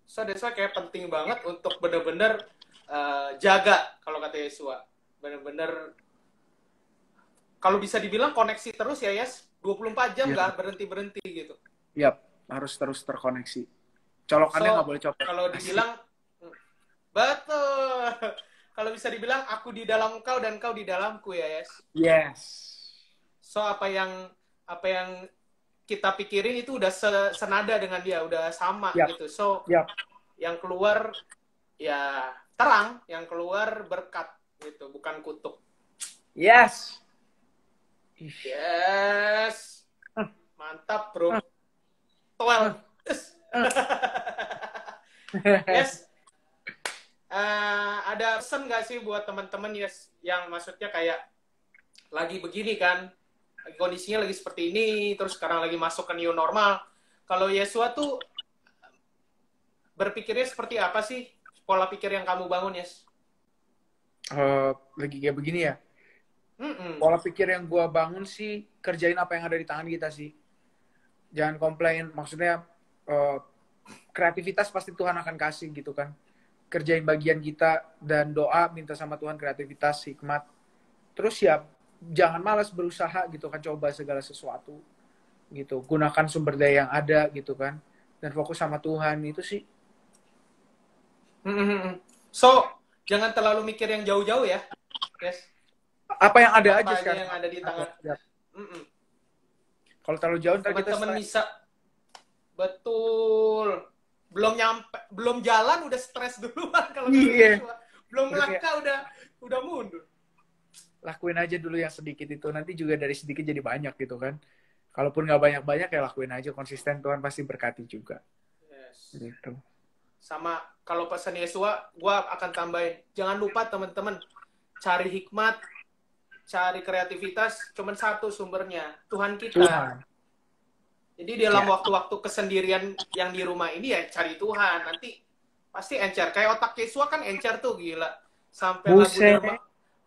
So that's why kayak penting banget untuk benar-benar jaga, kalau kata Yesua. Benar-benar kalau bisa dibilang koneksi terus ya, yes. 24 jam nggak berhenti-berhenti gitu. Yap, harus terus terkoneksi. Colokannya nggak boleh copot. Kalau dibilang betul. Kalau bisa dibilang aku di dalam engkau dan engkau di dalamku ya, yes. Yes. So apa yang kita pikirin itu udah senada dengan dia, udah sama gitu. So yang keluar ya terang, yang keluar berkat gitu, bukan kutuk. Yes. Yes. Mantap, bro. 12. Yes. Ada pesan nggak sih buat teman-teman, yes, yang maksudnya kayak lagi begini kan, kondisinya lagi seperti ini, terus sekarang lagi masuk ke new normal. Kalau Yesua tuh berpikirnya seperti apa sih? Pola pikir yang kamu bangun, yes? Lagi kayak begini ya? Pola pikir yang gue bangun sih, kerjain apa yang ada di tangan kita sih. Jangan komplain. Maksudnya, kreativitas pasti Tuhan akan kasih gitu kan. Kerjain bagian kita dan doa, minta sama Tuhan kreativitas, hikmat. Terus ya jangan malas berusaha gitu kan, coba segala sesuatu gitu, gunakan sumber daya yang ada gitu kan, dan fokus sama Tuhan itu sih. So, jangan terlalu mikir yang jauh-jauh ya, guys. Apa yang ada Apa aja aja sekarang. yang ada di tangan. Kalau terlalu jauh ntar kita Teman-teman stres. bisa, betul. Belum jalan udah stres duluan kalau Iya. belum Udah kayak, melangkah udah mundur. lakuin aja dulu yang sedikit itu, nanti juga dari sedikit jadi banyak gitu kan. Kalaupun nggak banyak-banyak ya lakuin aja konsisten, Tuhan pasti berkati juga. Yes. Gitu. Sama kalau pesan Yesua, gue akan tambahin, jangan lupa teman-teman, cari hikmat, cari kreativitas, cuman satu sumbernya, Tuhan kita. Tuhan. Jadi dalam waktu-waktu kesendirian yang di rumah ini ya cari Tuhan, nanti pasti encer. Kayak otak Yesua kan encer tuh, gila. Sampai lagu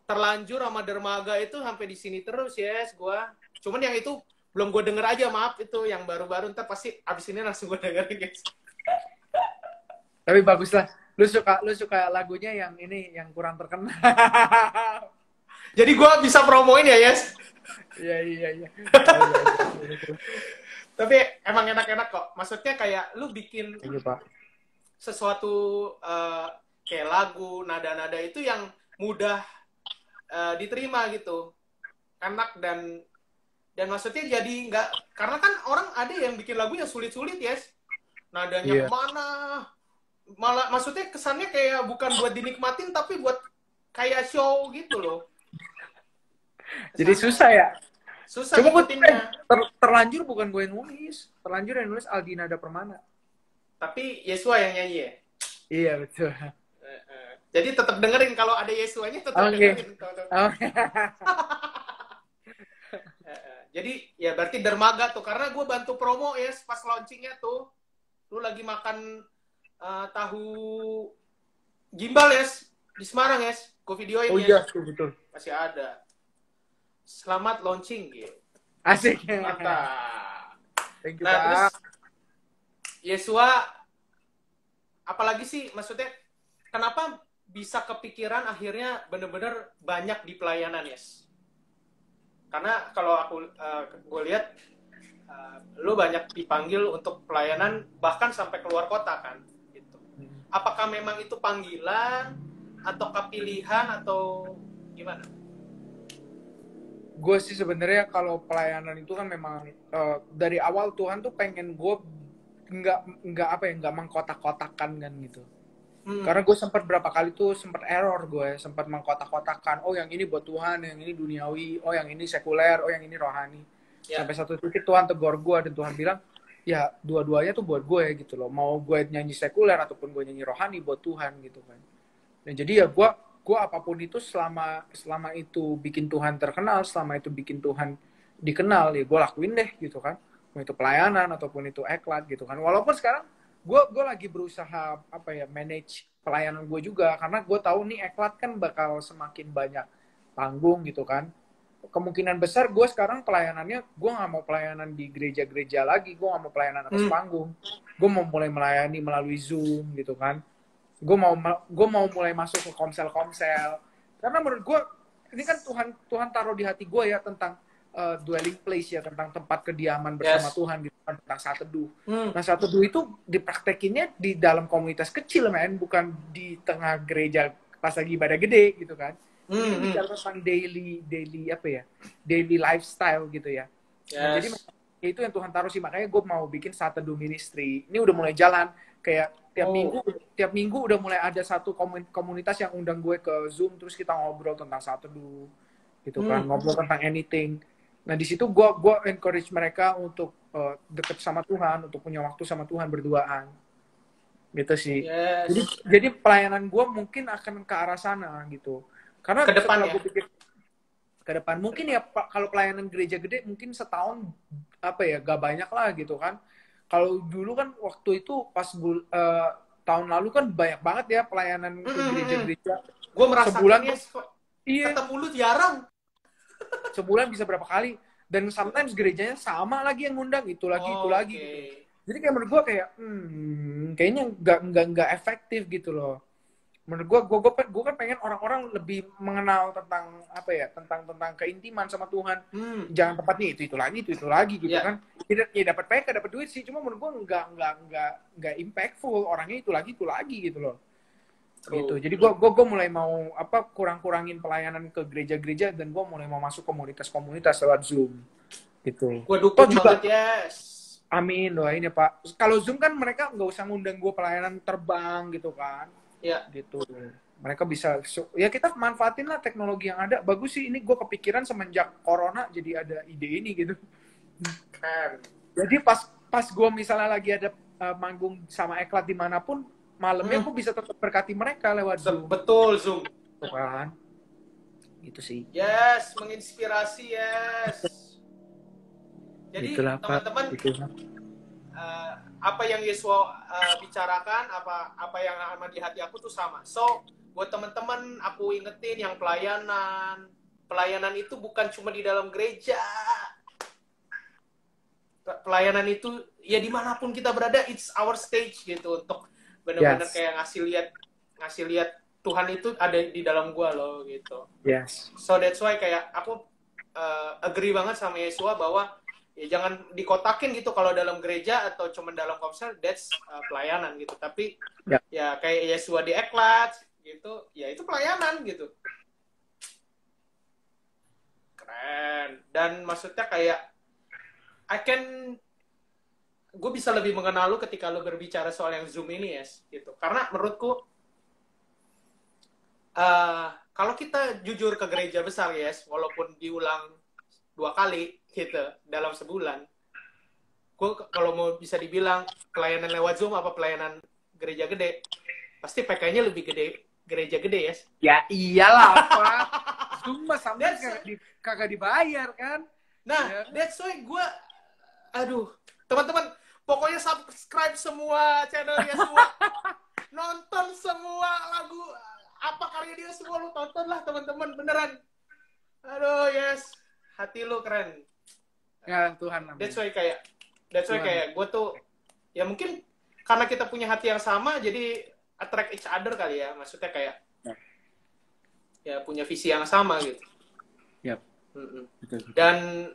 terlanjur sama dermaga itu sampai di sini terus, yes, gua. Cuman yang itu belum gue denger aja, maaf, itu yang baru-baru, ntar pasti abis ini langsung gue dengerin, guys. Tapi bagus lah. Lu suka lagunya yang ini yang kurang terkenal. Jadi gue bisa promoin ya, yes. Iya. Tapi emang enak-enak kok. Maksudnya kayak lu bikin sesuatu kayak lagu, nada-nada itu yang mudah diterima gitu, enak dan maksudnya jadi nggak, karena kan orang ada yang bikin lagu yang sulit-sulit, yes, nadanya kemana, malah maksudnya kesannya kayak bukan buat dinikmatin tapi buat kayak show gitu loh. Jadi susah ya. Susah ngikutinnya. Terlanjur bukan gue yang nulis, terlanjur yang nulis Aldi Nada Permana. Tapi Yesua yang nyanyi ya. Iya betul. Jadi tetap dengerin, kalau ada Yesuanya tetap dengerin. Jadi ya berarti dermaga tuh, karena gue bantu promo ya pas launchingnya tuh. Lu lagi makan tahu gimbal ya di Semarang ya, gue videoin ya. Oh iya betul. Masih ada. Selamat launching gitu. Asik. Mantap. Thank you, nah Pak. Terus Yesua, apalagi sih maksudnya kenapa bisa kepikiran akhirnya bener-bener banyak di pelayanan, yes? Karena kalau gue lihat lu banyak dipanggil untuk pelayanan bahkan sampai keluar kota kan, gitu. Apakah memang itu panggilan atau kepilihan atau gimana? Gue sih sebenarnya kalau pelayanan itu kan memang dari awal Tuhan tuh pengen gue nggak mengkotak-kotakan kan gitu. Karena gue sempat berapa kali tuh sempat error, gue sempat mengkotak-kotakan, oh yang ini buat Tuhan, yang ini duniawi, oh yang ini sekuler, oh yang ini rohani. Sampai satu titik Tuhan tegur gue dan Tuhan bilang, ya dua-duanya tuh buat gue gitu loh. Mau gue nyanyi sekuler ataupun gue nyanyi rohani buat Tuhan gitu kan. Dan jadi ya gue apapun itu selama itu bikin Tuhan terkenal, selama itu bikin Tuhan dikenal, ya gue lakuin deh gitu kan. Mau itu pelayanan ataupun itu eklat gitu kan. Walaupun sekarang gue lagi berusaha manage pelayanan gue juga, karena gue tahu nih eklat kan bakal semakin banyak panggung gitu kan. Kemungkinan besar gue sekarang pelayanannya gue nggak mau pelayanan di gereja-gereja lagi, gue nggak mau pelayanan atas panggung, gue mau mulai melayani melalui Zoom gitu kan. Gue mau mulai masuk ke komsel-komsel, karena menurut gue ini kan Tuhan taruh di hati gue ya tentang dwelling place ya, tentang tempat kediaman bersama Tuhan gitu, tentang saat teduh. Nah saat teduh itu dipraktekinnya di dalam komunitas kecil, bukan di tengah gereja pas lagi ibadah gede gitu kan. Ini bicara tentang daily lifestyle gitu ya. Nah, jadi itu yang Tuhan taruh sih, makanya gue mau bikin saat teduh ministry. Ini udah mulai jalan, kayak tiap minggu udah mulai ada satu komunitas yang undang gue ke Zoom, terus kita ngobrol tentang saat teduh gitu kan, ngobrol tentang anything. Nah di situ gue encourage mereka untuk deket sama Tuhan, untuk punya waktu sama Tuhan berduaan gitu sih. Jadi pelayanan gue mungkin akan ke arah sana gitu, karena ke depan ya, gue pikir ke depan mungkin ya kalau pelayanan gereja gede mungkin setahun gak banyak lah gitu kan. Kalau dulu kan waktu itu pas tahun lalu kan banyak banget ya pelayanan ke gereja-gereja. Gue merasa sebulan ketemu lu jarang. Sebulan bisa berapa kali, dan sometimes gerejanya sama lagi yang ngundang, itu lagi gitu. Jadi kayak menurut gue kayak kayaknya nggak efektif gitu loh. Menurut gue kan pengen orang-orang lebih mengenal tentang apa ya, tentang keintiman sama Tuhan. Jangan tempatnya itu lagi gitu kan. Ya dapat PK, dapat duit sih, cuma menurut gue nggak impactful. Orangnya itu lagi gitu loh. Gitu. Jadi gue mulai mau kurang-kurangin pelayanan ke gereja-gereja, dan gue mulai mau masuk komunitas-komunitas lewat Zoom gitu. Gue dukung banget, yes. Amin, doain ya Pak. Kalau Zoom kan mereka nggak usah ngundang gue pelayanan terbang gitu kan. Ya. Gitu. Mereka bisa, ya kita manfaatin lah teknologi yang ada. Bagus sih, ini gue kepikiran semenjak corona jadi ada ide ini gitu. Keren. Jadi pas gue misalnya lagi ada manggung sama Eklat dimanapun, malamnya gue bisa tetap berkati mereka lewat Zoom. Betul, Zoom. Kan? Gitu sih. Yes, menginspirasi, yes. Jadi teman-teman, apa yang Yesua bicarakan, apa yang ada di hati aku tuh sama. So, buat teman-teman, aku ingetin yang pelayanan itu bukan cuma di dalam gereja. Pelayanan itu ya dimanapun kita berada, it's our stage gitu, untuk benar-benar kayak ngasih lihat Tuhan itu ada di dalam gua loh gitu. Yes. So that's why kayak aku agree banget sama Yesua bahwa ya jangan dikotakin gitu kalau dalam gereja atau cuma dalam konser, that's pelayanan gitu. Tapi ya kayak Yesua di Eklat gitu, ya itu pelayanan gitu. Keren. Dan maksudnya kayak gue bisa lebih mengenal lu ketika lu berbicara soal yang Zoom ini, yes, gitu. Karena menurutku kalau kita jujur ke gereja besar, yes, walaupun diulang 2 kali gitu dalam sebulan, gue kalau mau bisa dibilang pelayanan lewat Zoom apa pelayanan gereja gede, pasti PK-nya lebih gede gereja gede, yes. Ya iyalah, Pak. Zoom mah sampai kagak dibayar kan. Nah, that's why gue, aduh, teman-teman, pokoknya subscribe semua channel Yesua, nonton semua lagu apa karya dia semua, lu tonton lah teman-teman, beneran. Aduh, yes, hati lu keren. Ya Tuhan. That's why kayak gue tuh, ya mungkin karena kita punya hati yang sama, jadi attract each other kali ya, maksudnya kayak ya punya visi yang sama gitu. Yep. Dan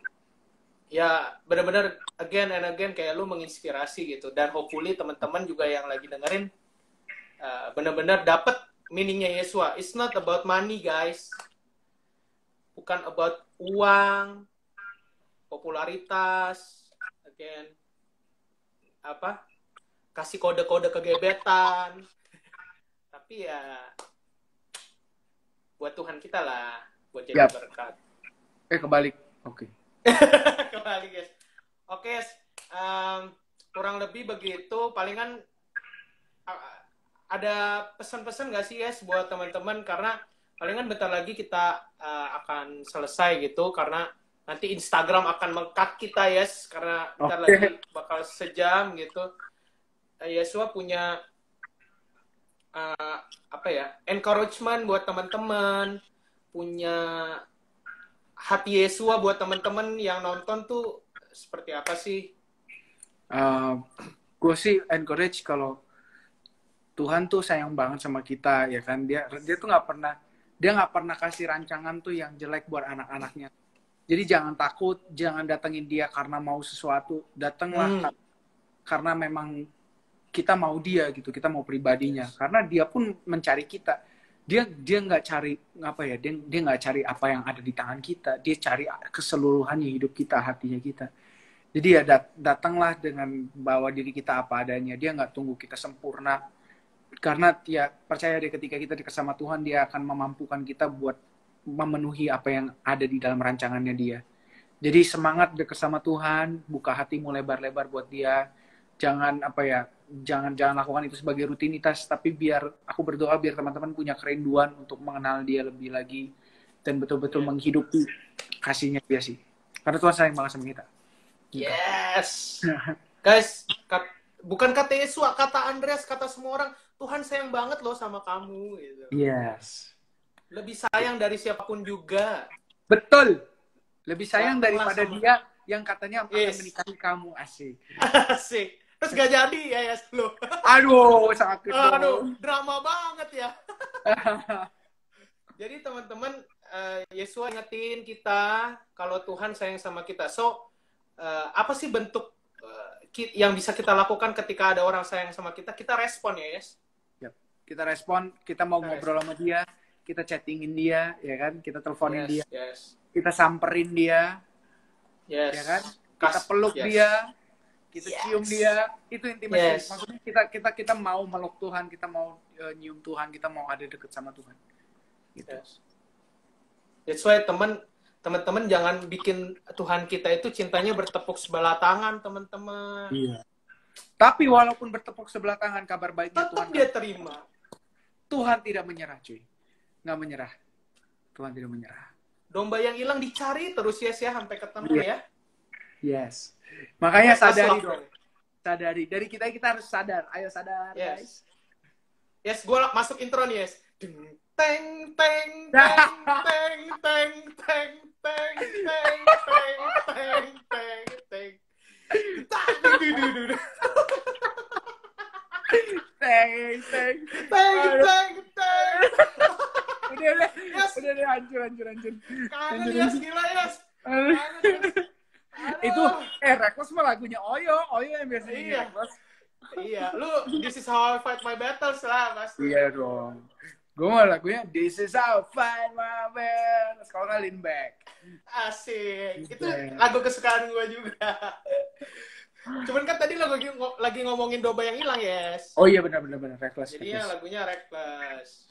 ya benar-benar again and again kayak lu menginspirasi gitu, dan hopefully teman-teman juga yang lagi dengerin benar-benar dapat meaningnya Yesua. It's not about money, guys. Bukan about uang, popularitas, again kasih kode-kode kegebetan, tapi ya buat Tuhan kita lah, buat jadi berkat. Kebalik. Oke. Kembali, guys. Oke, kurang lebih begitu. Palingan ada pesan-pesan nggak sih, guys, buat teman-teman? Karena palingan bentar lagi kita akan selesai gitu, karena nanti Instagram akan meng-cut kita, yes, karena bentar lagi bakal sejam gitu. Yesua punya encouragement buat teman-teman, punya hati Yesua buat teman-teman yang nonton tuh seperti apa sih? Gue sih encourage kalau Tuhan tuh sayang banget sama kita, ya kan. Dia tuh nggak pernah kasih rancangan tuh yang jelek buat anak-anaknya. Jadi jangan takut, jangan datengin dia karena mau sesuatu, datanglah karena memang kita mau dia gitu, kita mau pribadinya. Karena dia pun mencari kita. Dia nggak cari dia nggak cari apa yang ada di tangan kita, dia cari keseluruhannya hidup kita, hatinya kita. Jadi ya datanglah dengan bawa diri kita apa adanya. Dia nggak tunggu kita sempurna, karena ya percaya deh, ketika kita dekat sama Tuhan, dia akan memampukan kita buat memenuhi apa yang ada di dalam rancangannya dia. Jadi semangat dekat sama Tuhan, buka hatimu lebar-lebar buat dia. Jangan jangan lakukan itu sebagai rutinitas, tapi aku berdoa biar teman-teman punya kerinduan untuk mengenal dia lebih lagi dan betul-betul menghidupi kasihnya dia sih. Karena Tuhan sayang banget sama kita. Yes. Guys, bukan kata Yesus, kata Andreas, kata semua orang, Tuhan sayang banget loh sama kamu gitu. Yes. Lebih sayang dari siapapun juga. Betul. Lebih sayang daripada dia yang katanya akan menikahi kamu. Asik. Asik. Terus gak jadi ya, yes, lo. Aduh, sakit. Aduh, drama banget ya. Jadi teman-teman, Yesua ingetin kita kalau Tuhan sayang sama kita. So, apa sih bentuk yang bisa kita lakukan ketika ada orang sayang sama kita? Kita respon ya, Yes? Yap. Kita respon, kita mau ngobrol sama dia, kita chattingin dia, ya kan? Kita teleponin dia, kita samperin dia, ya kan? Kita peluk dia, kita cium dia, itu intimasi. Maksudnya kita mau meluk Tuhan, kita mau nyium Tuhan, kita mau ada deket sama Tuhan. Gitu. That's why teman-teman jangan bikin Tuhan kita itu cintanya bertepuk sebelah tangan, teman-teman. Iya. Tapi walaupun bertepuk sebelah tangan, kabar baiknya tetap Tuhan dia terima. Tuhan tidak menyerah, cuy. Nggak menyerah. Tuhan tidak menyerah. Domba yang hilang dicari terus ya sampai ketemu ya. Yes. Makanya sadari dong. Sadari. Dari kita harus sadar. Ayo sadar, guys. Yes, gue masuk intro nih, Yes. Teng teng teng teng teng teng teng teng teng teng teng teng teng teng teng. Udah hancur. Kangen Yes, gila Yes. Itu Reckless mah lagunya Oyo yang biasanya Reckless. Iya, lu This Is How I Fight My Battles lah pasti. Iya dong. Gue mau lagunya This Is How I Fight My Battles. Kalau nggak Lean Back. Asik. Itu lagu kesukaan gue juga. Cuman kan tadi lagi ngomongin domba yang hilang, Yes. Oh iya benar Reckless. Jadi ya lagunya Reckless.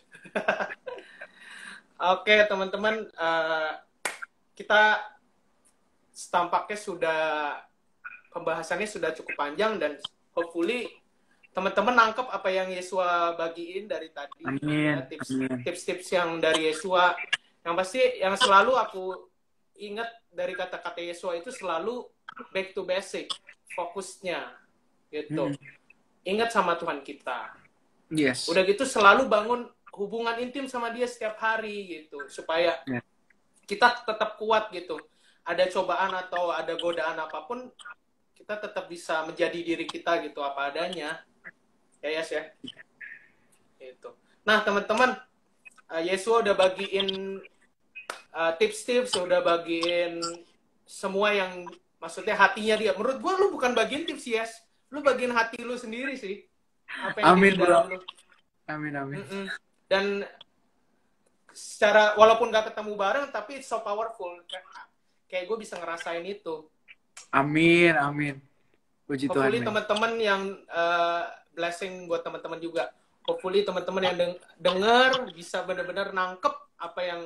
Oke, teman-teman, kita tampaknya pembahasannya sudah cukup panjang dan hopefully teman-teman nangkep apa yang Yesua bagiin dari tadi. Amin. Ya, tips-tips yang dari Yesua. Yang pasti yang selalu aku ingat dari kata-kata Yesua itu selalu back to basic, fokusnya gitu. Ingat sama Tuhan kita. Yes. Udah gitu selalu bangun hubungan intim sama dia setiap hari gitu supaya kita tetap kuat gitu. Ada cobaan atau ada godaan apapun, kita tetap bisa menjadi diri kita gitu apa adanya. Ya, Yes ya. Gitu. Nah, teman-teman, Yesua udah bagiin tips-tips, udah bagiin semua yang maksudnya hatinya dia. Menurut gua lu bukan bagiin tips, Yes. Lu bagiin hati lu sendiri sih. Apa yang amin, di dalam lu. Amin. Dan secara walaupun gak ketemu bareng tapi it's so powerful. Kayak gue bisa ngerasain itu. Amin. Puji Tuhan. Hopefully teman-teman yang blessing buat teman-teman juga. Hopefully teman-teman yang denger bisa benar-benar nangkep apa yang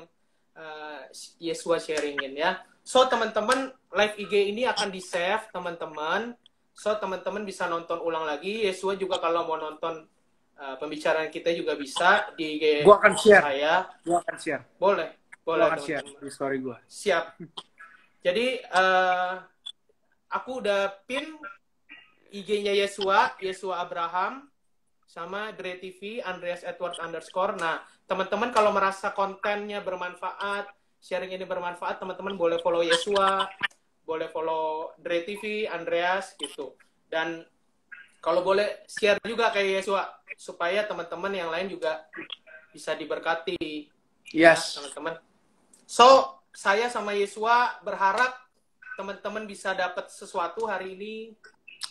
Yesua sharingin ya. So teman-teman, live IG ini akan di-save teman-teman. So teman-teman bisa nonton ulang lagi. Yesua juga kalau mau nonton pembicaraan kita juga bisa di IG gua akan share. Gua akan share. Boleh. Gua akan share di story gua. Siap. Jadi aku udah pin IG-nya Yesua Abraham, sama Dre TV, Andreas Edwards _ Nah, teman-teman kalau merasa kontennya bermanfaat, sharing ini bermanfaat, teman-teman boleh follow Yesua, boleh follow Dre TV, Andreas, gitu. Dan kalau boleh share juga kayak Yesua, supaya teman-teman yang lain juga bisa diberkati. Yes. Ya, teman-teman. So, saya sama Yesua berharap teman-teman bisa dapat sesuatu hari ini.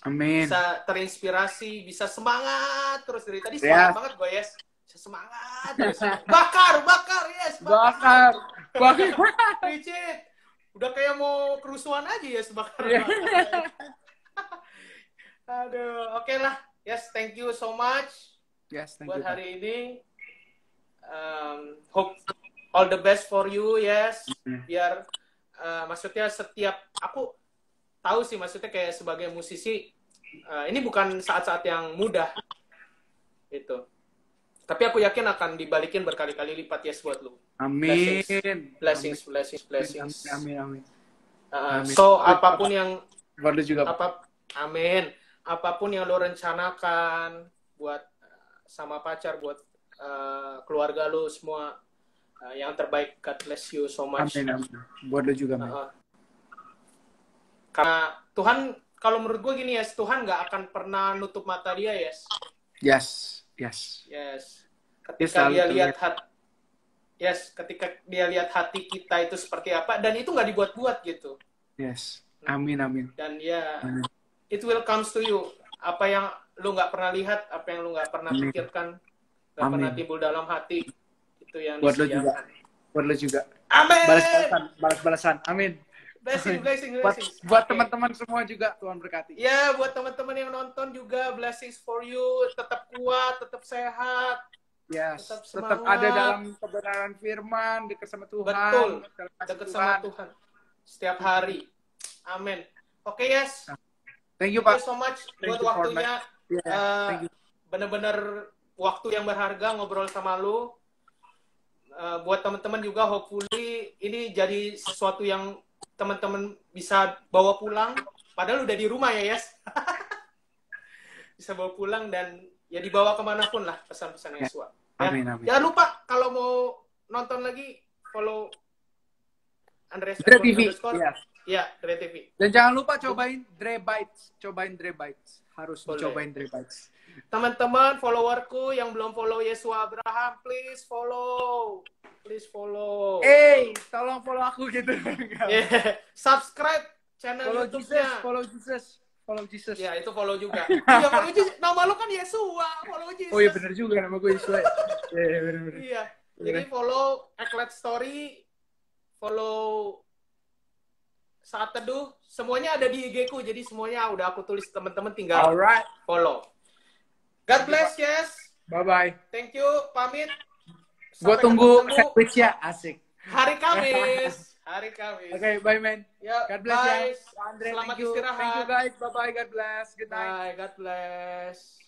Amin. Bisa terinspirasi, bisa semangat terus dari tadi semangat banget gue, Yes. Bisa semangat terus. Bakar, Yes. Bakar. Ricit. Udah kayak mau kerusuhan aja, Yes, bakar. Aduh, oke lah. Yes, thank you so much. Yes, thank buat you. hari ini. Hope all the best for you, Yes. Biar maksudnya setiap aku tahu sih, maksudnya kayak sebagai musisi ini bukan saat-saat yang mudah gitu. Tapi aku yakin akan dibalikin berkali-kali lipat, Yes, buat lu. Amin. Blessings. Amin. So apapun yang juga. Amin. Apapun yang lo rencanakan buat sama pacar, buat keluarga lo semua, yang terbaik. God bless you so much. Amin. Buat lo juga, karena Tuhan, kalau menurut gue gini, Yes, Tuhan nggak akan pernah nutup mata dia, Yes. Yes. Ketika selalu dia terlihat. lihat ketika dia lihat hati kita itu seperti apa, dan itu nggak dibuat-buat gitu. Yes. Amin, amin. Dan ya, Amin. it will comes to you. Apa yang lu nggak pernah lihat, apa yang lu nggak pernah Amin. pikirkan, nggak pernah Amin. timbul dalam hati, itu yang Buat lo juga. disediakan. Buat lo juga. Amin. Balas-balasan. Amin. Blessing. Buat Oke. teman-teman semua juga, Tuhan berkati. Ya, buat teman-teman yang nonton juga, blessings for you. Tetap kuat, tetap sehat. Yes. Tetap Tetap semangat. ada dalam kebenaran firman, dekat sama Tuhan. Betul. dalam kasih Dekat sama Tuhan. Tuhan. Setiap hari. Amin. Oke, yes. Thank you, Thank Pak. you so much Thank buat you for waktunya. Thank you. Bener-bener waktu yang berharga ngobrol sama lu. Buat teman-teman juga, hopefully ini jadi sesuatu yang teman-teman bisa bawa pulang. Padahal udah di rumah ya, Yes. Bisa bawa pulang dan ya dibawa kemanapun lah pesan-pesan Yesua. Ya. Amin, amin. Jangan lupa kalau mau nonton lagi, follow Andreas Dre TV. _ Yes. Ya, Dre TV. Dan jangan lupa cobain Dre Bites. Harus Boleh. dicobain Dre Bites. Teman-teman, followerku yang belum follow Yesua Abraham, please follow. Tolong follow aku gitu. Yeah. Subscribe channel YouTube-nya. Follow Jesus. Ya, itu follow juga. Iya, follow Jesus. Nama lu kan Yesua, follow Jesus. Oh iya benar juga, nama gue Yesua. Iya, benar. Iya. Jadi follow Eklet Story, follow Saat Teduh, semuanya ada di IG ku. Jadi semuanya udah aku tulis, teman-teman tinggal follow. God bless, Yes. Bye-bye. Thank you, pamit. Gue tunggu sandwich ya, asik. Hari Kamis. Oke, bye man. Ya, God bless bye. ya. Andre, Selamat thank you. istirahat. Thank you guys. Bye-bye. God bless. Good night. Bye, God bless.